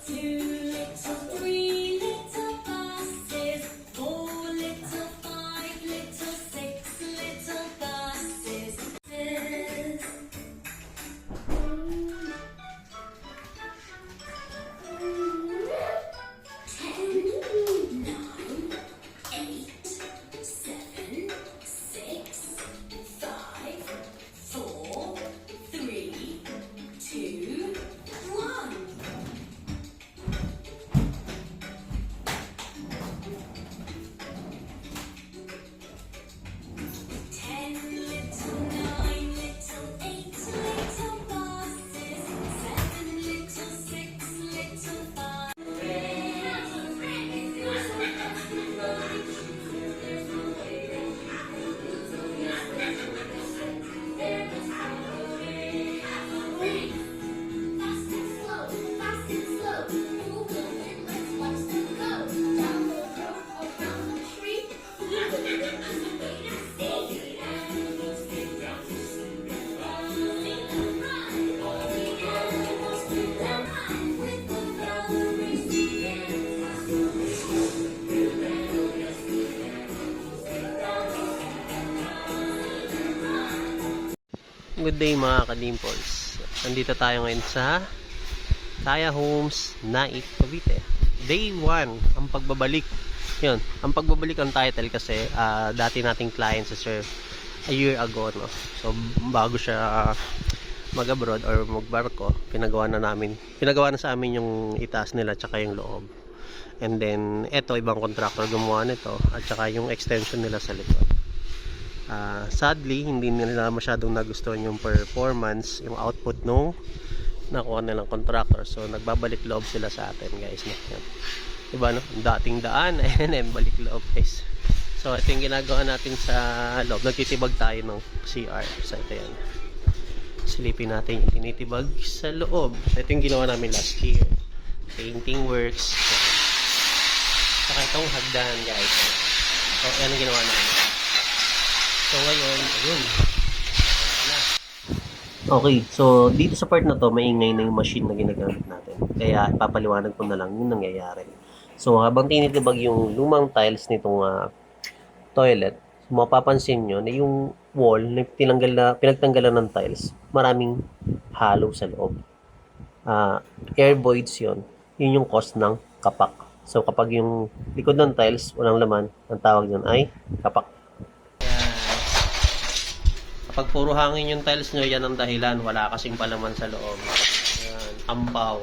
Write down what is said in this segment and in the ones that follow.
Two little, three little buses, four little, five little, six little buses. Ten, nine, eight, seven, six, five, four, three, two, one. Ten little, nine little, eight little buses, seven little, six little, five. Fast and slow, fast and slow. Move and let's watch them go. Down the road, around the tree. Wait and see. Good day mga ka-dimples. Nandito tayo ngayon sa Kaya Homes, Naik, Cavite. Day 1, ang pagbabalik. Yun, ang pagbabalik ang title kasi dati nating client si Sir a year ago, no? So bago siya mag-abroad or magbarko, pinagawa na sa amin yung itaas nila tsaka yung loob. And then eto, ibang contractor gumawa nito at tsaka yung extension nila sa likod. Sadly, hindi nila masyadong nagustuhan yung performance, yung output nung nakuha nilang contractor. So, nagbabalik loob sila sa atin, guys. Yan. Diba, no? Dating daan, and then balik loob, guys. So, ito yung ginagawa natin sa loob. Nagtitibag tayo ng CR. So, ito yan. Silipin natin yung tinitibag sa loob. So, ito yung ginawa namin last year. Painting works. Saka itong hagdan, guys. So, yan ang ginawa namin. So ngayon, ayun. Okay, so dito sa part na to, maingay na yung machine na ginagamit natin. Kaya ipapaliwanag ko na lang yung nangyayari. So habang tinitibag yung lumang tiles nitong toilet, mapapansin nyo na yung wall na pinagtanggalan ng tiles, maraming hollow sa loob. Air voids yun. Yun yung cause ng kapak. So kapag yung likod ng tiles, walang laman, ang tawag yun ay kapak. Pag puro hangin yung tiles nyo, yan ang dahilan. Wala kasing palaman sa loob. Ayan, ampaw.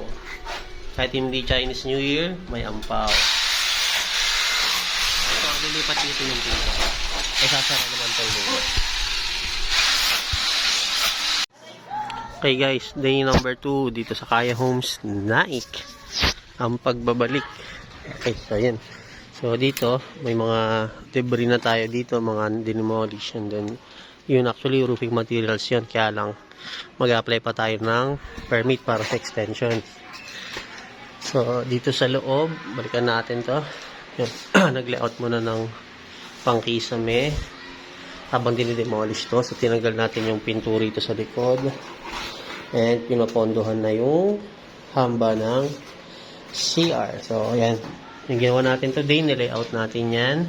Kahit hindi Chinese New Year, may ampaw. Ito, lilipat dito yung pinto. E sasara naman tayo dito. Okay guys, day number 2 dito sa Kaya Homes, Naik. Ang pagbabalik. Okay, so yan. So dito, may mga debris na tayo dito, mga demolish, and then yun actually roofing materials yun, kaya lang mag-apply pa tayo ng permit para sa extension. So dito sa loob, balikan natin to. Nag-layout muna ng pangkisame habang dinidemolish to. So tinanggal natin yung pinto rito sa likod and pinapondohan na yung hamba ng CR. So ayan, yung ginawa natin today, nilayout natin yan,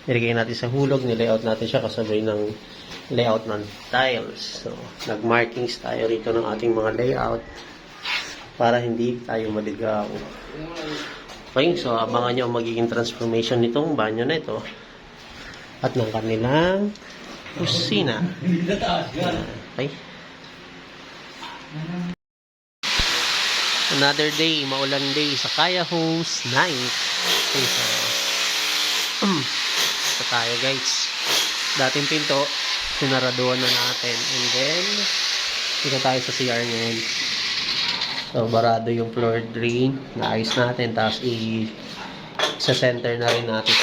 nilagay natin sa hulog, nilayout natin siya kasabay ng layout ng tiles. So, nag-markings tayo rito ng ating mga layout para hindi tayo maligaw. Okay, so abangan nyo ang magiging transformation nitong banyo na ito at ng kanilang kusina. Okay. Another day, maulan day sa Kaya Homes, Naik. Okay, so tayo guys. Dating pinto, sinaraduan na natin. And then, dito tayo sa CR ngayon. So, barado yung floor drain. Naayos natin. Tapos, sa center na rin natin.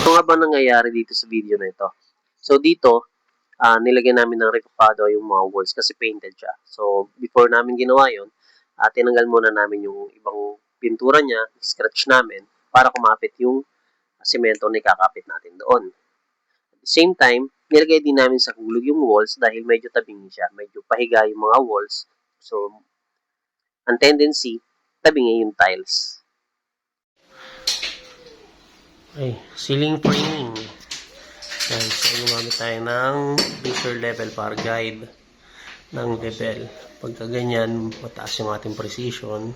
Ito nga ba nangyayari dito sa video na ito? So, dito, nilagyan namin ng recopado yung mga walls kasi painted siya. So, before namin ginawa yun, tinanggal muna namin yung ibang pintura niya, scratch namin, para kumapit yung semento na ikakapit natin doon. Same time, nilagay din namin sa hulog yung walls dahil medyo tabingi siya. Medyo pahiga yung mga walls. So, ang tendency, tabingi yung tiles. Okay, ceiling framing. Yan, so gumamit tayo ng picture level para guide ng level. Pagka ganyan, mataas yung ating precision.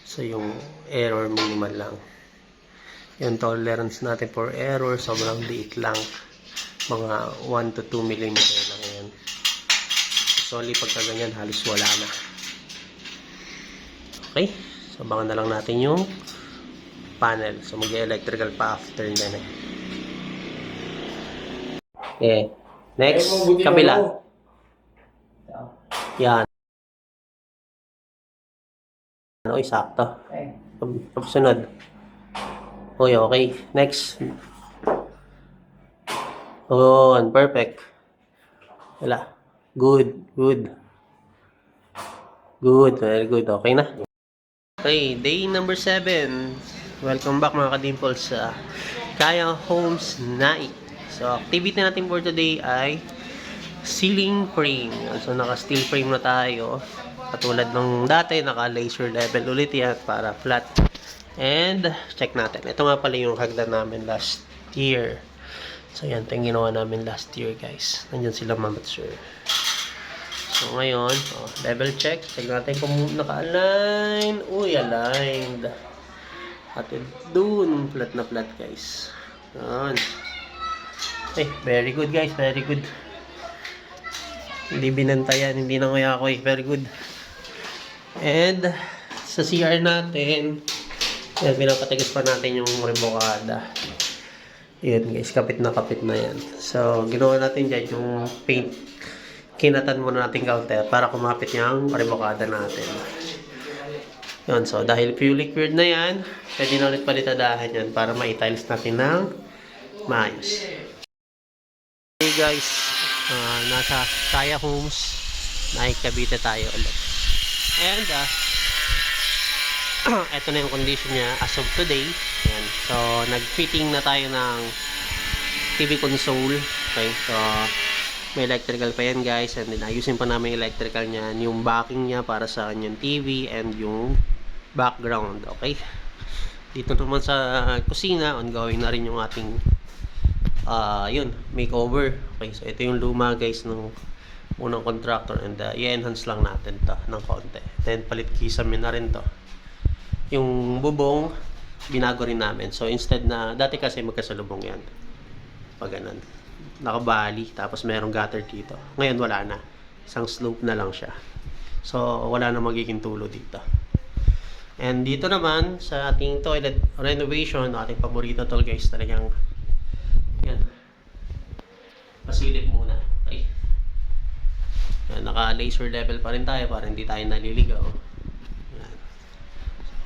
So, yung error minimal lang. Yung tolerance natin for error, sobrang liit lang. Mga 1 to 2 mm lang yan. So, only pagka ganyan, halos wala na. Okay, so abangan na lang natin yung panel. So, mag-electrical pa after nyan eh. Okay, next, kabila. Yan. Ano, sakto. Sunod. Okay, next. Oh, perfect. Wala. Good. Very good. Okay na. Okay, day number 7. Welcome back mga ka-dimples sa Kaya Homes Naik. So, activity natin for today ay ceiling frame. So, naka-steel frame na tayo. Katulad ng dati, naka-laser level ulit yan para flat. And, check natin. Ito nga pala yung hagdan namin last year. So, yan. Ito yung ginawa namin last year, guys. Nandyan sila, ma'am at sir. So, ngayon, level check. Check natin kung naka-align. Uy, aligned. At dun, flat na flat, guys. Yan. Okay, very good, guys. Very good. Hindi binantayan. Hindi nanguya ako, eh. Very good. And, sa CR natin, yan, pinapatigas pa natin yung rebocada. Yun, guys. Kapit na yan. So, ginawa natin dyan yung paint. Kinatan muna natin counter para kumapit yung rebocada natin. Yun, so dahil fuel liquid na yan, pwede na ulit palitadahan yan para ma-tiles natin ng maayos. Okay guys, nasa Kaya Homes, Naik-Cavite tayo ulit. And, eto na yung condition niya as of today. Yan. So, nag-fitting na tayo ng TV console. Okay, so may electrical pa yan guys, and then ayusin pa namin yung electrical niyan, yung backing niya para sa kanyang TV and yung background. Okay, dito naman sa kusina, ongoing na rin yung ating yun, makeover. Okay, so ito yung luma guys ng unang contractor, and i-enhance lang natin to ng konti. Then palit kisame na rin to. Yung bubong binago rin namin, so instead na dati kasi magkasalubong yan pag ganun, nakabali, tapos merong gutter dito. Ngayon wala na. Isang slope na lang siya. So, wala na magiging tulo dito. And dito naman, sa ating toilet renovation, ating paborito tol guys, talagang yan. Pasilip muna. Okay. Yan, naka-laser level pa rin tayo para hindi tayo naliligaw. Yan.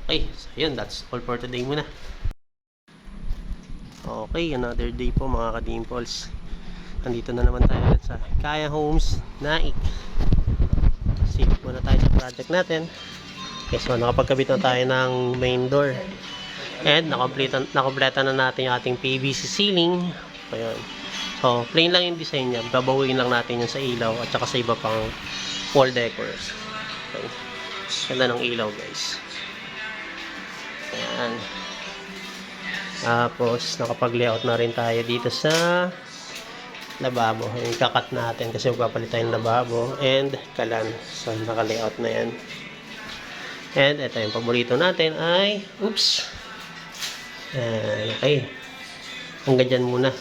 Okay, so yun, that's all for today muna. Okay, another day po mga ka-dimples. Nandito na naman tayo sa Kaya Homes Naik. Save muna tayo sa project natin. Okay, so nakapagkabit na tayo ng main door. And nakompleta na natin yung ating PVC ceiling. Ayan. So, plain lang yung design niya. Babawin lang natin yan sa ilaw at saka sa iba pang wall decors. Okay. Ganda ng ilaw guys. Ayan. Tapos, nakapag-layout na rin tayo dito sa lababo. Yung kakat natin kasi magpapalit tayo ng lababo and kalan. So, naka-layout na yan. And, ito yung paborito natin ay, oops. Okay. Hanggang dyan muna.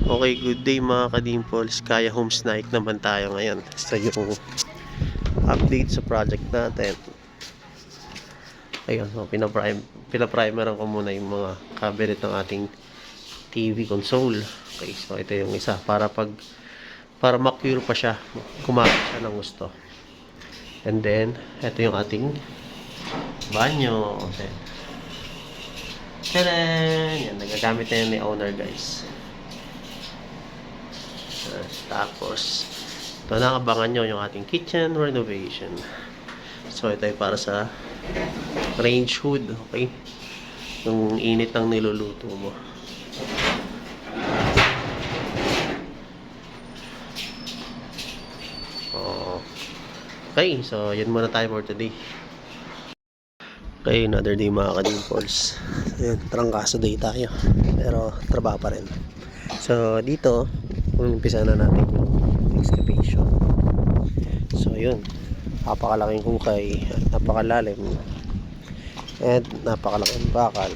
Okay, good day mga ka-dimples. Kaya Homes Naik naman tayo ngayon. So, yung update sa project natin. Ayun, so pinaprimeran ko muna yung mga cabinet ng ating TV console. Okay, so ito yung isa para ma-cure pa siya, kumapit siya ng gusto. And then, ito yung ating banyo. Okay. Tadaan! Yan, nagagamit na yan ni owner guys. Tapos, ito nakabangan nyo yung ating kitchen renovation. So, ito ay para sa range hood, okay? Yung init ng niluluto mo. Okay, so yun muna tayo for today. Okay, another day mga ka-dimples. Ayan, trangkaso day tayo. Pero trabaho pa rin. So dito, umpisa na natin yung excavation. So yun, napakalaking hukay, napakalalim, and napakalaking bakal.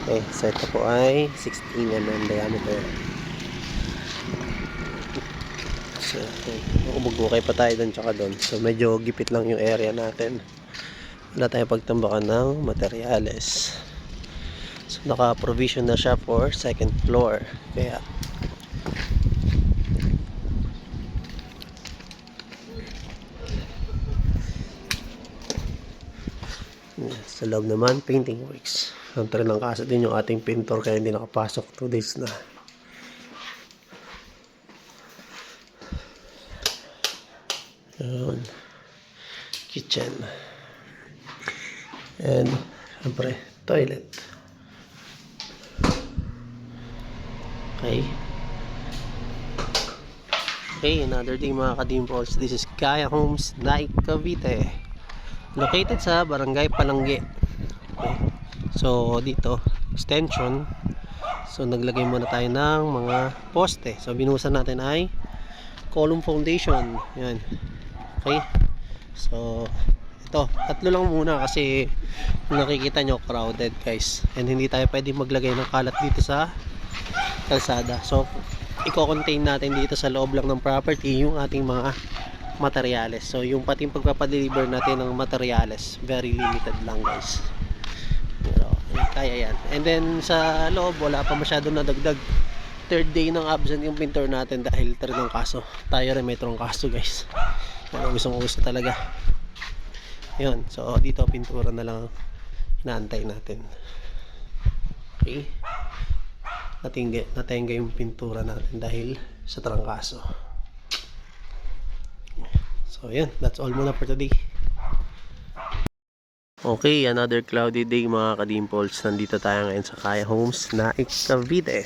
Okay, so ito po ay 16 mm diameter. So, umugukay pa tayo doon tsaka doon. So, medyo gipit lang yung area natin. Wala tayong pagtambakan ng materyales. So, naka-provision na siya for second floor. Kaya, sa loob naman, painting works. Siyempre lang kaso din yung ating pintor kaya hindi nakapasok 2 days na. Yun. Kitchen. And, siyempre, toilet. Okay. Okay, another day mga ka-dimples. This is Kaya Homes, Naik, Cavite. Located sa Barangay Palangge. Okay. So, dito, extension. So, naglagay muna tayo ng mga poste. So, binuhusan natin ay column foundation. Yan. Okay. So, ito. Tatlo lang muna kasi nakikita nyo, crowded guys. And hindi tayo pwede maglagay ng kalat dito sa kalsada. So, i-contain natin dito sa loob lang ng property yung ating mga materyales. So, yung pati pagpapadeliver natin ng materyales, very limited lang guys. Pero, kaya yan. And then, sa loob, wala pa masyadong nadagdag. Third day ng absent yung pintor natin dahil ng kaso. Tayo rin may kaso guys. Pero gustong uso talaga. Yun. So, dito pintura na lang inaantay natin. Okay. Natingga yung pintura natin dahil sa trangkaso. So, yun. That's all muna for today. Okay, another cloudy day mga ka-dimples. Nandito tayo ngayon sa Kaya Homes, Naik, Cavite.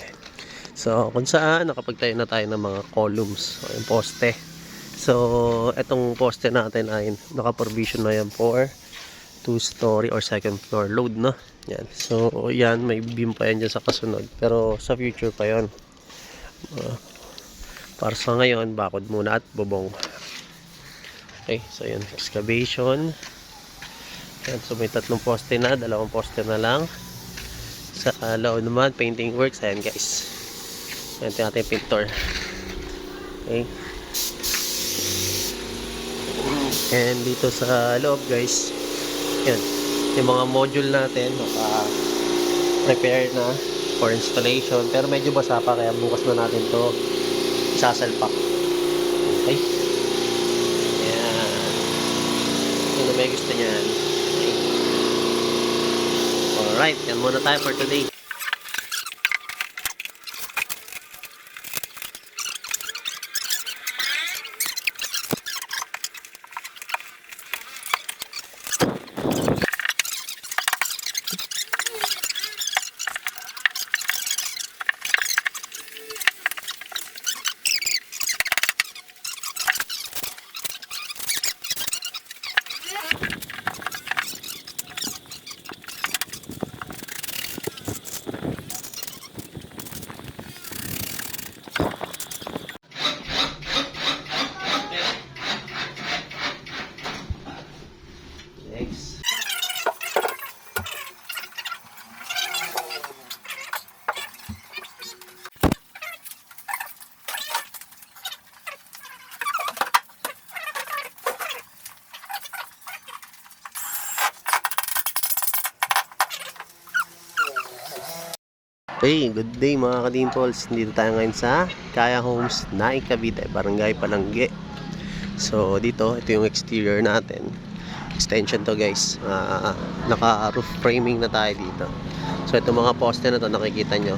So, kung saan, nakapagtayo na tayo ng mga columns o yung poste. So, etong poste natin ay naka-provision na yan for 2-story or second floor load, no? Yan. So, yan, may beam pa yan dyan sa kasunod. Pero, sa future pa yun. Para sa ngayon, bakod muna at bubong. Okay, so yun, excavation. Yan, so may 3 poste na, 2 poste na lang. Sa loob naman, painting works. Ayan guys. Yan, ito natin pintor. Okay. And dito sa loob guys, yan, yung mga module natin naka-prepare na for installation. Pero medyo basa pa kaya bukas na natin to isasalpak. Okay. Yan. Yun na may gusto niyan. Okay. Alright, yan muna tayo for today. Next. Hey, good day mga ka-dimples. Dito tayo ngayon sa Kaya Homes, Naik, Cavite, Barangay Palangge. So dito, ito yung exterior natin. Extension to guys. Naka roof framing na tayo dito. So ito mga poste na to, nakikita nyo.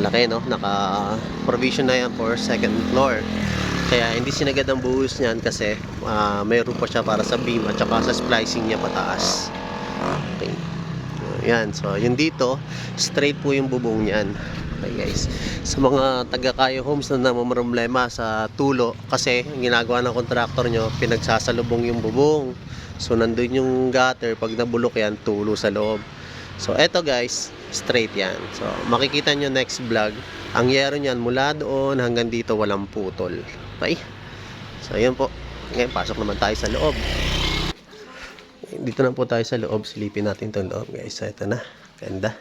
Laki no, naka provision na yan for second floor. Kaya hindi sinagad ang buhos niyan kasi may roof pa siya para sa beam at saka sa splicing niya pataas. Okay. Ayan, so yun dito, straight po yung bubong niyan. Okay guys, sa mga taga-Kaya Homes na namamroblema sa tulo, kasi yung ginagawa ng kontraktor nyo, pinagsasalubong yung bubong. So nandun yung gutter, pag nabulok yan, tulo sa loob. So eto guys, straight yan. So makikita nyo next vlog, ang yero nyan mula doon hanggang dito walang putol. Okay? So yun po. Ngayon pasok naman tayo sa loob. Dito na po tayo sa loob, silipin natin itong loob guys. So ito na, ganda.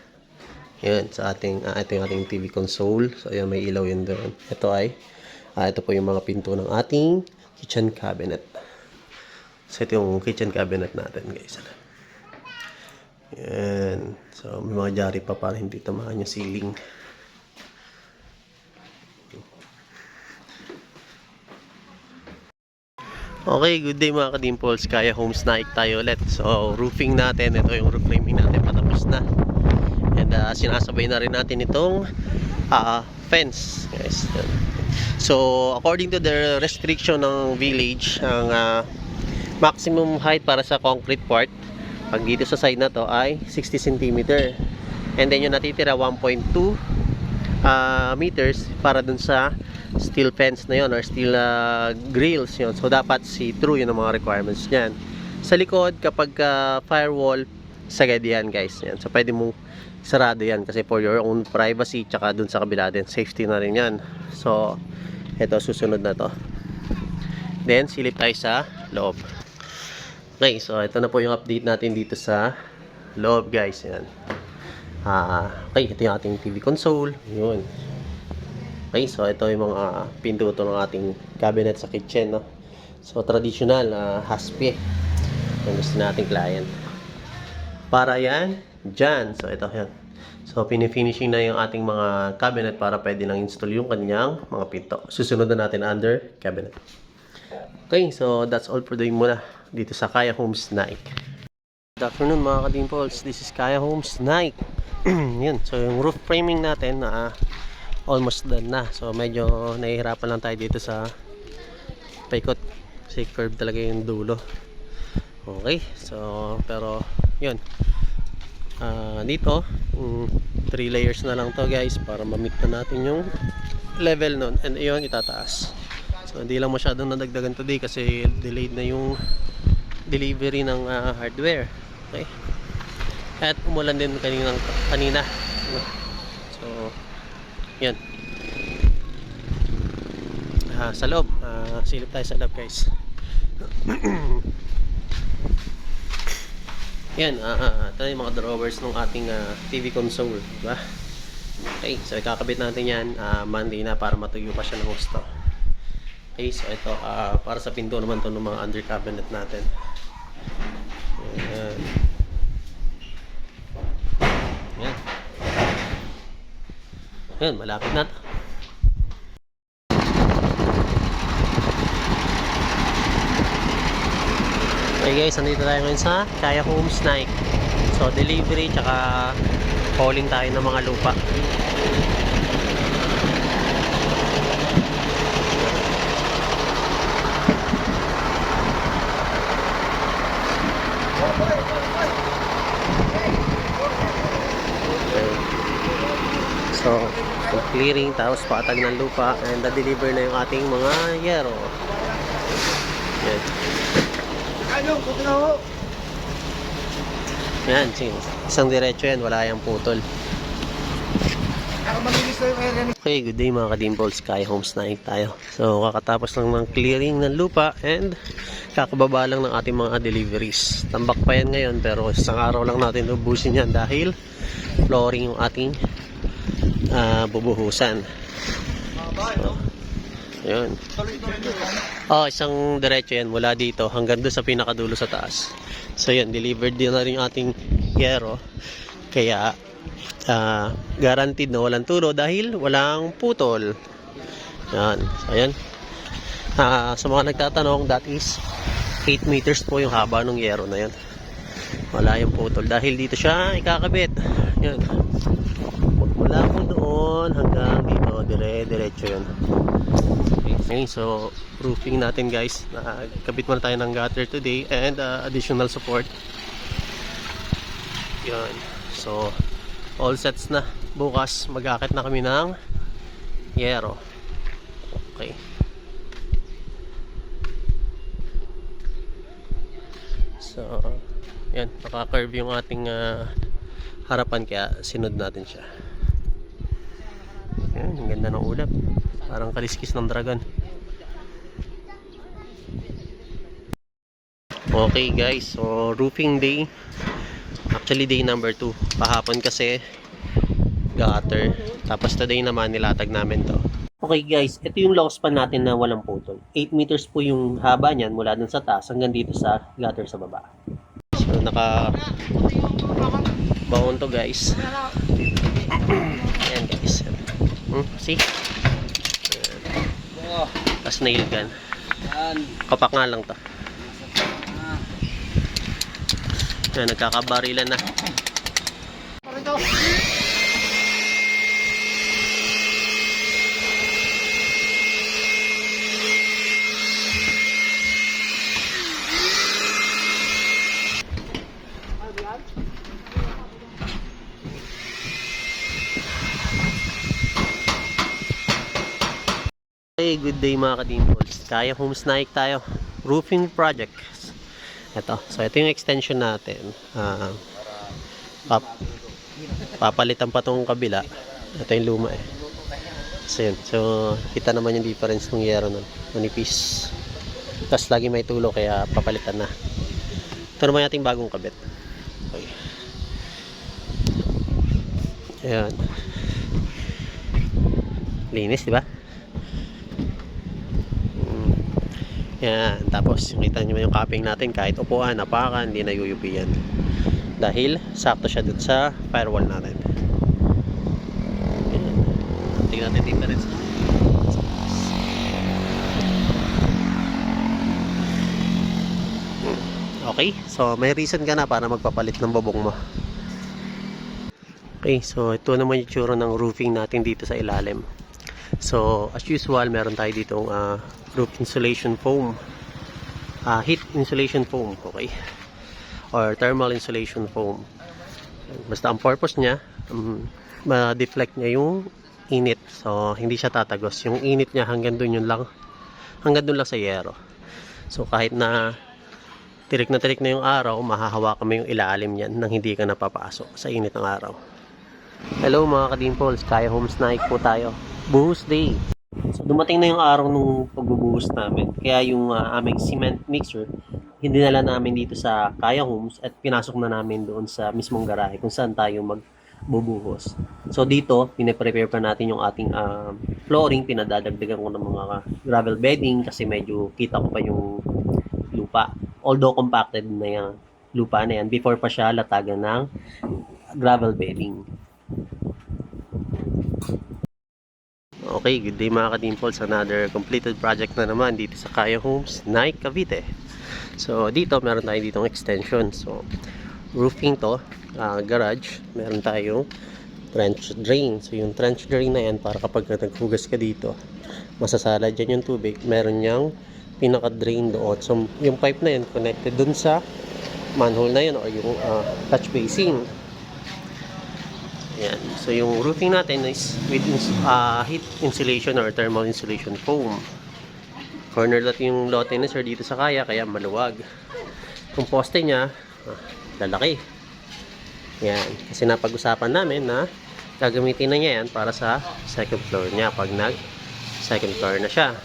Yan, sa ating, ito yung ating TV console. So, ayan, may ilaw yun doon. Ito ay, ito po yung mga pinto ng ating kitchen cabinet. So, ito yung kitchen cabinet natin, guys. Yan. So, may mga jari pa para hindi tamahan yung ceiling. Okay, good day mga ka-dimples. Kaya Homes Naik tayo ulit. So, roofing natin. Ito yung roof framing natin. Patapos na. And sinasabay na rin natin itong fence guys. So according to the restriction ng village, ang maximum height para sa concrete part pag dito sa side na to ay 60 cm, and then yung natitira 1.2 meters para dun sa steel fence na yon or steel grills yon. So dapat see-through yun ang mga requirements niyan. Sa likod kapag firewall, sagad yan guys. Yan. So pwede mong sarado yan kasi for your own privacy, tsaka dun sa kabila din safety na rin yan. So ito susunod na to, then silip tayo sa loob. Okay, so ito na po yung update natin dito sa loob guys. Yan. Okay, ito yung ating TV console. Yun. Okay, so ito yung mga pinto to ng ating cabinet sa kitchen, no? So traditional haspi yung gusto nating client para yan dyan. So ito yan. So pinifinishing na yung ating mga cabinet para pwede nang install yung kanyang mga pinto. Susunod na natin under cabinet. Okay, so that's all for today muna dito sa Kaya Homes Naik. Good afternoon mga ka-dimples. This is Kaya Homes Naik. Yun, so yung roof framing natin na almost done na. So medyo nahihirapan lang tayo dito sa paikot kasi curve talaga yung dulo. Okay, so pero yun, dito 3 layers na lang to guys para ma-meet na natin yung level nun, and yun itataas. So hindi lang masyadong nadagdagan today kasi delayed na yung delivery ng hardware. Okay, at umulan din kanina. So yun, sa loob, silip tayo sa loob guys. Yan, ito yung mga drawers ng ating TV console, diba? Okay, so ikakabit natin yan Monday na para matuyo pa siya ng gusto. Okay, so ito para sa pinto naman to ng mga under cabinet natin. Yan. Yan. Yan, malapit na to. Okay guys, nandito tayo ngayon sa Kaya Homes Naik. So delivery tsaka hauling tayo ng mga lupa. So clearing tapos patag ng lupa, and na-deliver na yung ating mga yero. Yan. Yan, isang diretso yan, wala yung putol. Okay, good day mga ka-dimples. Kaya Homes Naik tayo. So kakatapos lang ng clearing ng lupa and kakababa lang ng ating mga deliveries. Tambak pa yan ngayon pero isang araw lang natin ubusin yan dahil flooring yung ating bubuhusan. So, yun. Isang diretso yan mula dito hanggang doon sa pinakadulo sa taas. So yan, delivered din na rin yung ating yero. Kaya guaranteed na walang tulo dahil walang putol. Yan. So yan. Sa mga nagtatanong, that is 8 meters po yung haba ng yero na yan. Wala yung putol dahil dito siya ikakabit. Yan. Mula po doon hanggang dito, diretso yun. Okay, so roofing natin guys. Nakabit muna tayo ng gutter today and additional support. Yan. So, all sets na. Bukas, mag-akit na kami ng yero. Okay. So, yan. Naka-curve yung ating harapan kaya sinod natin siya. Yan, ang ganda ng ulap. Parang kaliskis ng dragon. Okay guys, so roofing day. Actually day number 2. Pahapon kasi gutter. Tapos today naman nilatag namin to. Okay guys, ito yung low span natin na walang putol. 8 meters po yung haba niyan mula dun sa taas hanggang dito sa gutter sa baba. So naka baon to guys. Ayan guys. See? Tapos nail gun. Kapak nga lang to. Ayan, nagkakabarilan na. Hey, good day mga ka-dimples. Kaya Homes Naik tayo. Roofing project. Ito yung extension natin. Papalitan pa tong kabila. Ito yung luma eh. So kita naman yung difference ng yero nun. Manipis. Tapos lagi may tulo kaya papalitan na. Ito naman yung ating bagong kabit. Okay. Ayan. Linis, diba? Yan, tapos kita nyo yung cupping natin kahit upuan, napakan, hindi na yuyupi yan dahil sakto siya dun sa firewall natin. Yan. Tingnan natin difference. Okay, so may reason ka na para magpapalit ng bubong mo. Okay, so ito naman yung tsura ng roofing natin dito sa ilalim. So as usual, meron tayo ditong roof insulation foam, heat insulation foam, okay, or thermal insulation foam. Basta ang purpose niya, ma-deflect niya yung init, so hindi siya tatagos. Yung init niya hanggang dun lang sa yero. So kahit na tirik na yung araw, mahahawakan mo yung ilalim niyan nang hindi ka napapasok sa init ng araw. Hello mga ka-dimples, Kaya Homes Naik po tayo. Buhos day. So dumating na yung araw nung pagbubuhos namin. Kaya yung aming cement mixer, hindi nala namin dito sa Kaya Homes at pinasok na namin doon sa mismong garahe kung saan tayo magbubuhos. So dito, pinaprepare pa natin yung ating flooring. Pinadadagdagan ko ng mga gravel bedding kasi medyo kita ko pa yung lupa. Although compacted na yung lupa na yan before pa siya latagan ng gravel bedding. Okay, good day mga ka-dimples. Another completed project na naman dito sa Kaya Homes Naik, Cavite. So dito, meron tayo ditong extension. So roofing to, garage. Meron tayong trench drain. So yung trench drain na yan, para kapag naghugas ka dito, masasala dyan yung tubig. Meron niyang pinaka-drain doon. So yung pipe na yan, connected dun sa manhole na yun or yung touch basin. Yan. So yung roofing natin is with heat insulation or thermal insulation foam. Corner lot yung lote na sir dito sa kaya maluwag. Yung poste niya, lalaki. Yan. Kasi napag-usapan namin na gagamitin na niya yan para sa second floor niya pag second floor na siya.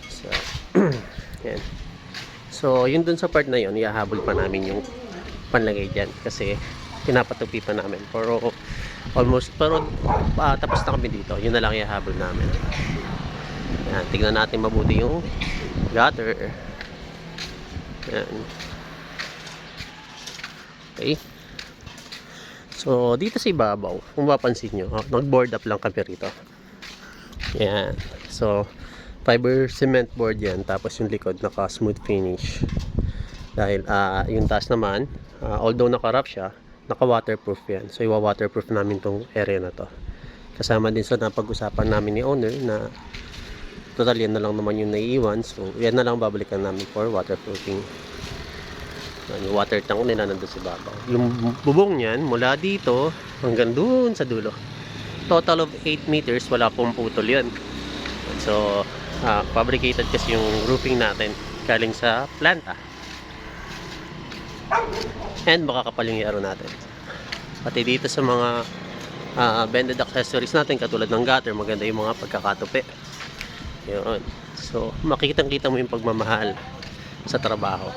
So, yan. So yun dun sa part na yun, ihahabol pa namin yung panlagay dyan kasi pinapatupi pa namin pero tapos na kami dito. Yun na lang ihahabol namin. Yan, tignan natin mabuti yung gutter. Yan. Okay, so dito sa ibabaw kung mapapansin nyo, nag-board up lang kami rito. Yan, so fiber cement board yan, tapos yung likod naka smooth finish dahil yung taas naman although naka-wrap siya, naka-waterproof yan. So iwa-waterproof namin tong area na to. Kasama din sa napag-usapan namin ni owner na total yan na lang naman yung naiiwan. So yan na lang babalikan namin for waterproofing. Yung water tank nila nandun sa babaw. Yung bubong niyan, mula dito hanggang dun sa dulo. Total of 8 meters, wala pong putol yun. So, fabricated kasi yung roofing natin galing sa planta. And makakapal yung yero natin. Pati dito sa mga bended accessories natin, katulad ng gutter, maganda yung mga pagkakatupi. Yun. So, makikita mo yung pagmamahal sa trabaho.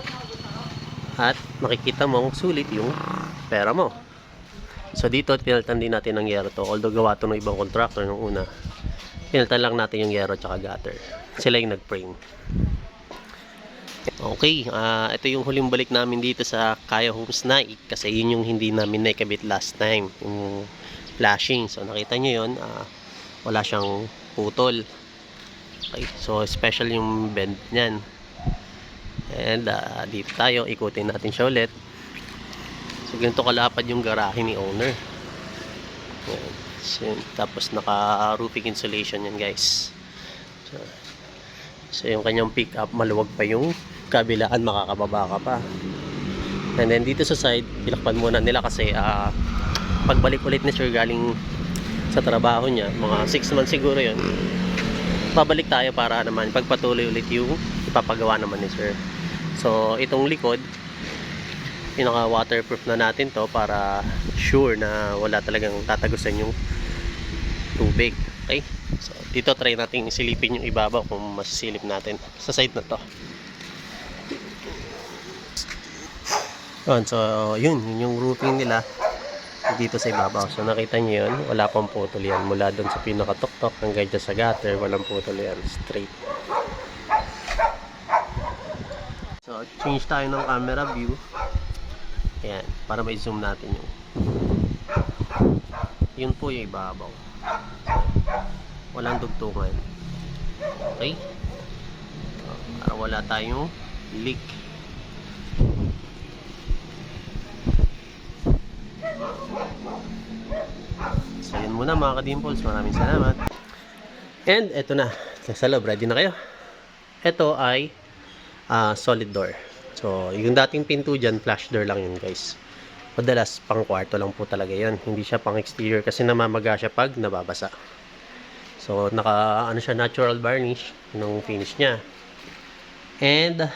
At makikita mong sulit yung pera mo. So, dito, pinalitan din natin ng yero to. Although gawa to ng ibang contractor nung una, pinalitan lang natin yung yero tsaka gutter. Sila yung nag-frame. Okay, ito yung huling balik namin dito sa Kaya Homes Naik kasi yun yung hindi namin naikabit last time, yung flashing. So nakita nyo yun, wala siyang putol. Okay, so special yung bend nyan. And dito tayo, ikutin natin siya ulit. So ganito kalapad yung garahe ni owner. Yan. So, tapos naka roofing insulation yan guys. So yung kanyang pick up, maluwag pa yung kabilaan, makakababa ka pa. And then dito sa side, pinakpan muna nila kasi pagbalik ulit ni sir galing sa trabaho niya, mga 6 months siguro yun, pabalik tayo para naman pagpatuloy ulit yung ipapagawa naman ni sir. So itong likod, pinaka waterproof na natin to para sure na wala talagang tatagusan yung tubig. Okay, so dito try natin silipin yung ibabaw kung masisilip natin sa side na to. So yun yung roofing nila dito sa ibabaw. So nakita nyo yun, wala pang putol yan. Mula doon sa pinakatuktok hanggang dyan sa gutter, walang putol yan, straight. So change tayo ng camera view. Ayan, para ma-zoom natin yung yun po yung ibabaw. Walang dugtungan. Okay, para wala tayong leak. So yun muna mga ka-dimples, maraming salamat. And eto na, sa loob, ready na kayo. Ito ay solid door. So yung dating pinto dyan, flash door lang yun guys. Madalas pang kwarto lang po talaga yun, hindi siya pang exterior kasi namamaga siya pag nababasa. So naka siya, natural varnish nung finish niya. And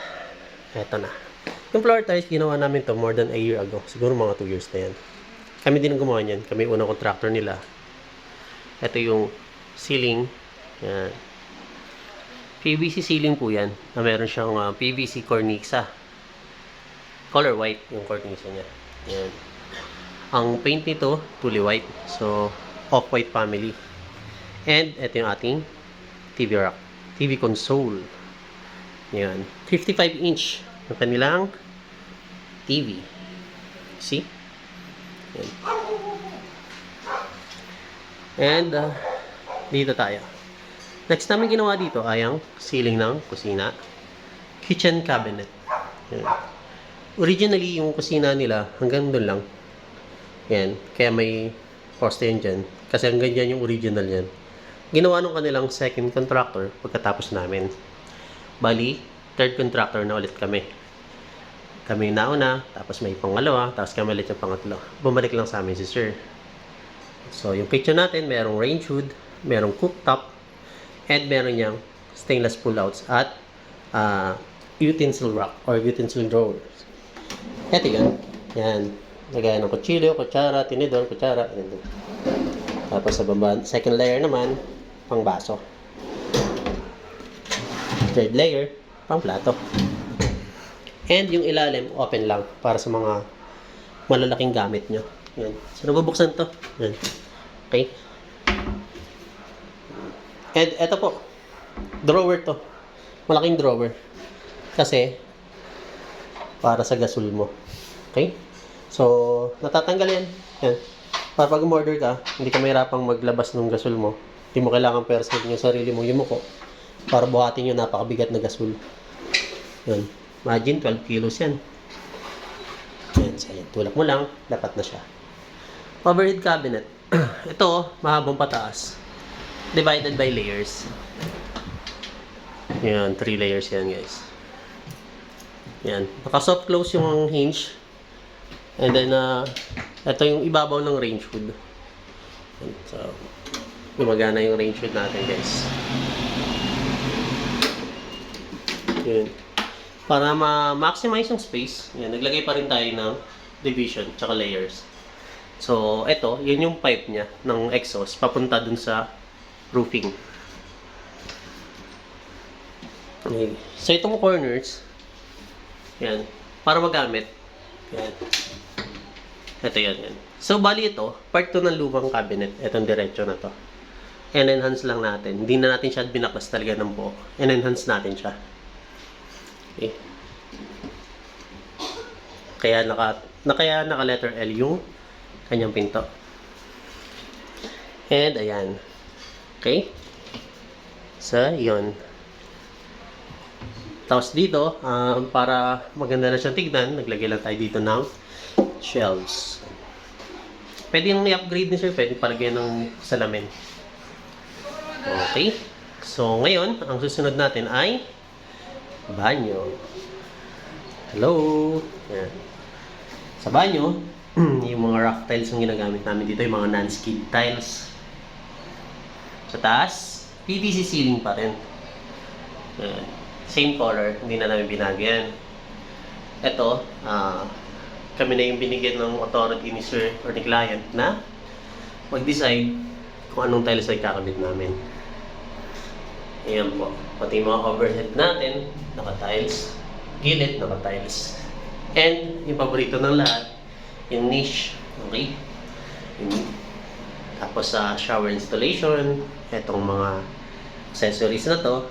eto na, yung floor tiles ginawa namin to more than a year ago, siguro mga 2 years na yan. Kami din ang gumawa niyan. Kami unang contractor nila. Ito yung ceiling. Yan. PVC ceiling po yan. Na meron siyang PVC cornisa. Color white yung cornisa niya. Yan. Ang paint nito, fully white. So, off-white family. And ito yung ating TV rack. TV console. Yan. 55-inch yung kanilang TV. See? Yan. And dito tayo. Next namin ginawa dito ay ang ceiling ng kusina, kitchen cabinet. Yan. Originally yung kusina nila hanggang doon lang. Yan. Kaya may poste yun dyan. Kasi hanggang dyan yung original yan. Ginawa nung kanilang second contractor pagkatapos namin. Bali, third contractor na ulit kami. Kami yung nauna, tapos may pangalawa, tapos kami ulit yung pangatlo. Bumalik lang sa amin si sir. So, yung kitchen natin, merong range hood, merong cooktop, and meron niyang stainless pull-outs at utensil rack or utensil drawers. Ito yun. Yan. Lagay ng kutsilyo, kutsara, tinidor, kutsara. Tapos sa baba, second layer naman, pang baso. Third layer, pang plato. And yung ilalim, open lang para sa mga malalaking gamit nyo. Yan. So, nabubuksan to. Yan. Okay. And eto po, drawer to. Malaking drawer. Kasi, para sa gasol mo. Okay. So, natatanggal yan. Yan. Para pag umorder ka, hindi ka mahirapang maglabas ng gasol mo. Hindi mo kailangan persin yung sarili mo yumuko para buhatin yung napakabigat na gasol. Yan. Imagine, 12 kilos yan. Yan, so yan. Tulak mo lang, dapat na siya. Overhead cabinet. Ito, mahabang pataas. Divided by layers. Yan, 3 layers yan guys. Yan. Naka-soft close yung hinge. And then, ito yung ibabaw ng range hood. Yan. So, gumagana yung range hood natin, guys. Yun. Para ma-maximize yung space, yan, naglagay pa rin tayo ng division tsaka layers. So, ito, yun yung pipe niya ng exhaust papunta dun sa roofing. Okay. So, itong corners, yan, para magamit, yan. Ito yan. So, bali ito, part 2 ng lumang cabinet. Itong diretso na to. En-enhance lang natin. Hindi na natin siya binaklas talaga ng buo. En-enhance natin siya. Okay. Kaya naka letter L yung kanyang pinto. And ayan. Okay? So, yun. Tapos dito, para maganda na siyang tignan, naglagay lang tayo dito ng shelves. Pwede yung i-upgrade ni sir, pwede palagyan ng salamin. Okay. So, ngayon, ang susunod natin ay banyo. Hello! Yan. Sa banyo, yung mga rock tiles ang ginagamit namin dito, yung mga non-skid tiles. Sa taas, PVC ceiling pa rin. Yan. Same color, hindi na namin binagyan. Ito, kami na yung binigyan ng authority ni sir or ni client na mag-decide kung anong tiles ay kakabit namin. Ayan po. Pati yung mga overhead natin, naka-tiles. Gilid, naka-tiles. And, yung paborito ng lahat, yung niche. Okay? Tapos sa shower installation, etong mga accessories na to,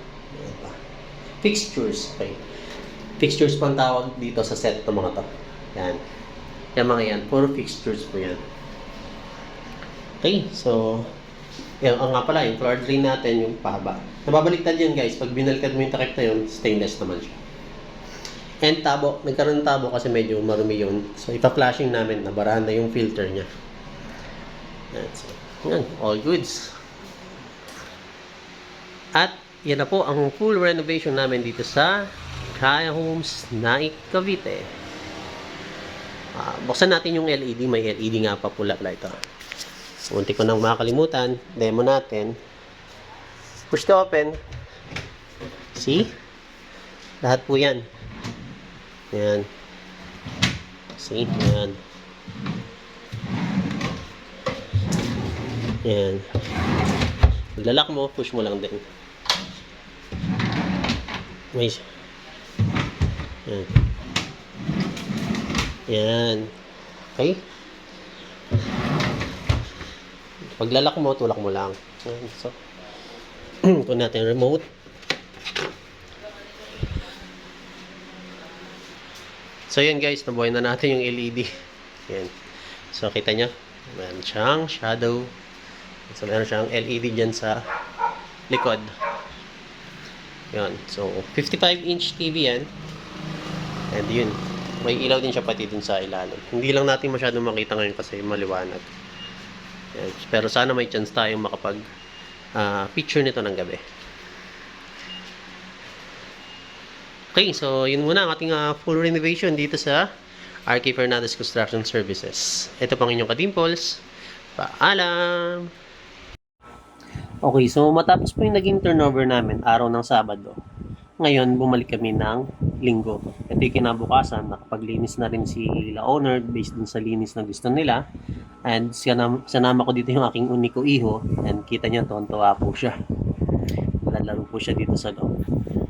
fixtures. Okay. Fixtures pang tawag dito sa set to mga to. Yan. Yan mga yan. Puro fixtures po yan. Okay. So, yan. Nga pala, yung floor drain natin, yung pahaba. Nababaliktad yan guys. Pag binaliktad mo yung takip na yun, stainless naman siya. And tabo. Nagkaroon ng tabo kasi medyo marumi yun. So, ipa-flashing namin. Nabarahan na yung filter niya. Yan. So, yan. All goods. At, yan na po ang full renovation namin dito sa Kaya Homes, Naik, Cavite. Buksan natin yung LED. May LED nga pa pula ito. Unti ko nang makakalimutan. Demo natin. Push to open. See? Lahat po yan. Yan. See? Yan. Yan. Maglalak mo, push mo lang din. May yan. Yan. Okay? Paglalak mo, tulak mo lang. Yan. So, kung natin remote. So, yan guys. Nabuhay na natin yung LED. Yan. So, kita nyo. Meron siyang shadow. So, meron siyang LED dyan sa likod. Yan. So, 55-inch TV yan. And yun. May ilaw din siya pati dun sa ilalim. Hindi lang natin masyadong makita ngayon kasi maliwanag. Yan. Pero sana may chance tayong makapag picture nito ng gabi. Okay. So, yun muna ang ating full renovation dito sa RK Fernandez Construction Services. Ito pang inyong Kadimpols. Paalam! Okay, so matapos po yung naging turnover namin araw ng Sabado. Ngayon, bumalik kami ng Linggo. Ito yung kinabukasan, nakapaglinis na rin si la owner based dun sa linis na gusto nila. And sanama ko dito yung aking uniko iho. And kita niyo, tuwan-tuwa po siya. Lalaro po siya dito sa loob.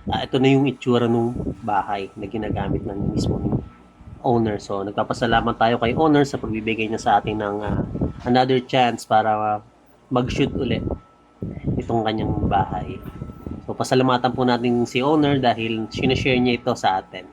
Ito na yung itsura ng bahay na ginagamit ng mismo ng owner. So, nagpapasalamat tayo kay owner sa pagbibigay niya sa atin ng another chance para mag-shoot ulit itong kanyang bahay. So, pasalamatan po natin si owner dahil sinashare niya ito sa atin.